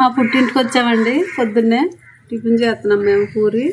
మా పుట్టింటికి వచ్చామండి. పొద్దున్నే టిఫిన్ చేస్తున్నాం మేము, పూరి.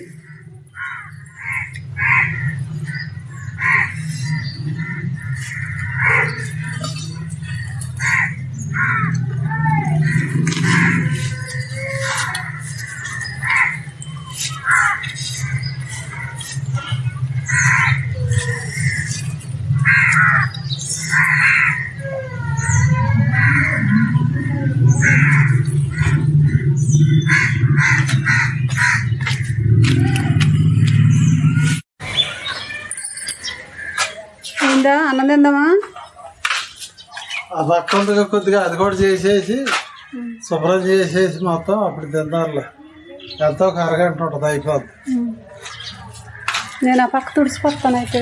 ఏందా అన్నం తిందామా? ఆ పక్క కొద్దిగా అది కూడా చేసేసి శుభ్రం చేసేసి మొత్తం అప్పుడు తిందారులే. ఎంతో ఒక అరగంట ఉంటుంది, అయిపోద్ది. నేను ఆ పక్క తుడిచిపోతాను అయితే.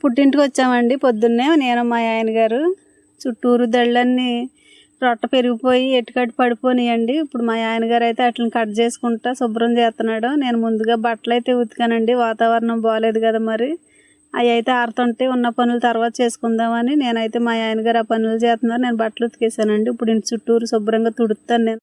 పుట్టింటికి వచ్చామండి పొద్దున్నే. నేను మా ఆయన గారు చుట్టూరు దళ్ళన్నీ రొట్ట పెరిగిపోయి ఎట్టుకట్టు పడిపోయినాయండి. ఇప్పుడు మా ఆయన గారు అయితే అట్లని కట్ చేసుకుంటా శుభ్రం చేస్తున్నాడు. నేను ముందుగా బట్టలు అయితే ఉతికానండి, వాతావరణం బాగాలేదు కదా మరి. అవి అయితే ఆరుతుంటే ఉన్న పనులు తర్వాత చేసుకుందామని నేనైతే మా ఆయన గారు ఆ పనులు చేస్తున్నారు, నేను బట్టలు ఉతికేసానండి. ఇప్పుడు ఇంటి చుట్టూరు శుభ్రంగా తుడుతాను నేను.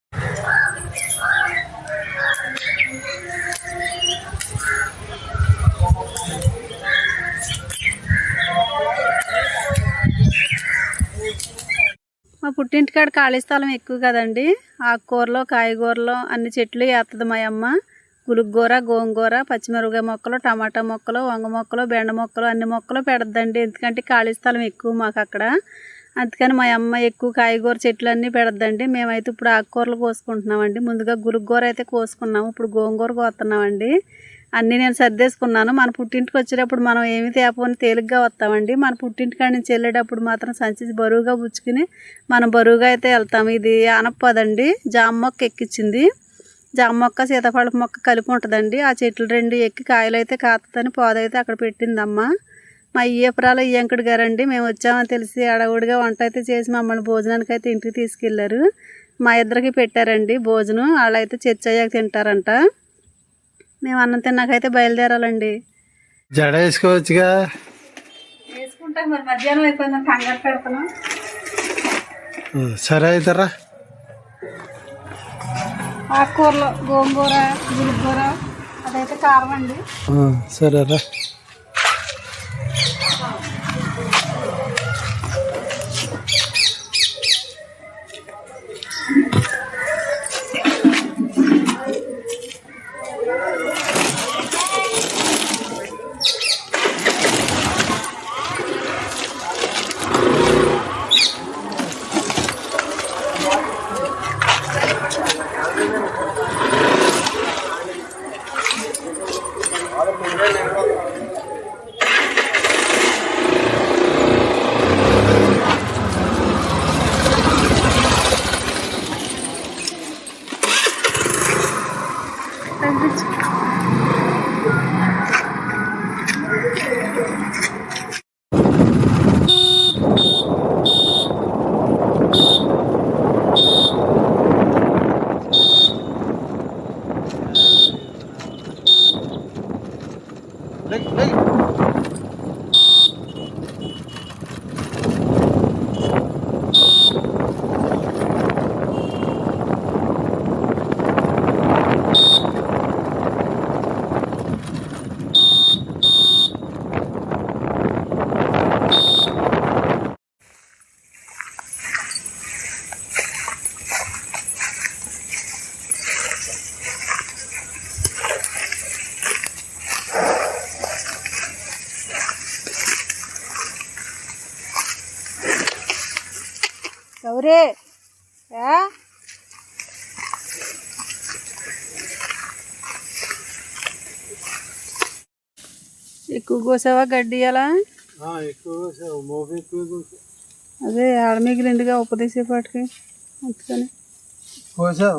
మా పుట్టింటికాడ ఖాళీ స్థలం ఎక్కువ కదండి. ఆకుకూరలో కాయగూరలో అన్ని చెట్లు వేస్తుంది మా అమ్మ. గులుగూర, గోంగూర, పచ్చిమిరపకాయ మొక్కలు, టమాటా మొక్కలు, వంగ మొక్కలు, బెండ మొక్కలు అన్ని మొక్కలు పెడద్దండి. ఎందుకంటే ఖాళీ స్థలం ఎక్కువ మాకు అక్కడ. అందుకని మా అమ్మ ఎక్కువ కాయగూర చెట్లు అన్నీ పెడద్దండి. మేమైతే ఇప్పుడు ఆకుకూరలు కోసుకుంటున్నామండి. ముందుగా గులుగూర అయితే కోసుకున్నాము, ఇప్పుడు గోంగూర కోస్తున్నామండి. అన్నీ నేను సర్దేసుకున్నాను. మన పుట్టింటికి వచ్చేటప్పుడు మనం ఏమి తేపని తేలిగ్గా వస్తామండి. మన పుట్టింటికాడ నుంచి వెళ్ళేటప్పుడు మాత్రం సంచి బరువుగా పుచ్చుకుని మనం బరువుగా అయితే వెళ్తాము. ఇది ఆనపదండి, జామ మొక్క ఎక్కించింది. జామ మొక్క సీతాఫల మొక్క కలిపి ఉంటుందండి. ఆ చెట్లు రెండు ఎక్కి కాయలు అయితే కాస్తుందని పోదైతే అక్కడ పెట్టిందమ్మ. మా ఇయ్యపురాలు ఇయ్యంకుడు గారండి. మేము వచ్చామని తెలిసి అడవుడిగా వంట అయితే చేసి మమ్మల్ని భోజనానికి అయితే ఇంటికి తీసుకెళ్లారు. మా ఇద్దరికి పెట్టారండి భోజనం. వాళ్ళైతే చర్చ అయ్యాక తింటారంట. మేము అన్నం తిన్నాకైతే బయలుదేరాలండి. జడ వేసుకోవచ్చుగా. వేసుకుంటాం మరి, మధ్యాహ్నం అయిపోయిందని కంగారు పెడతాను. సరే అవుతారా. ఆకుకూరలో గోంగూర, గులుగూర అదైతే కారం అండి. సరేరా. గౌరీ ఎక్కువ కోసావా గడ్డి? అలా అదే ఆడ మిగిలిందిగా ఉపదేశేపాటికి అందుకని కోసా.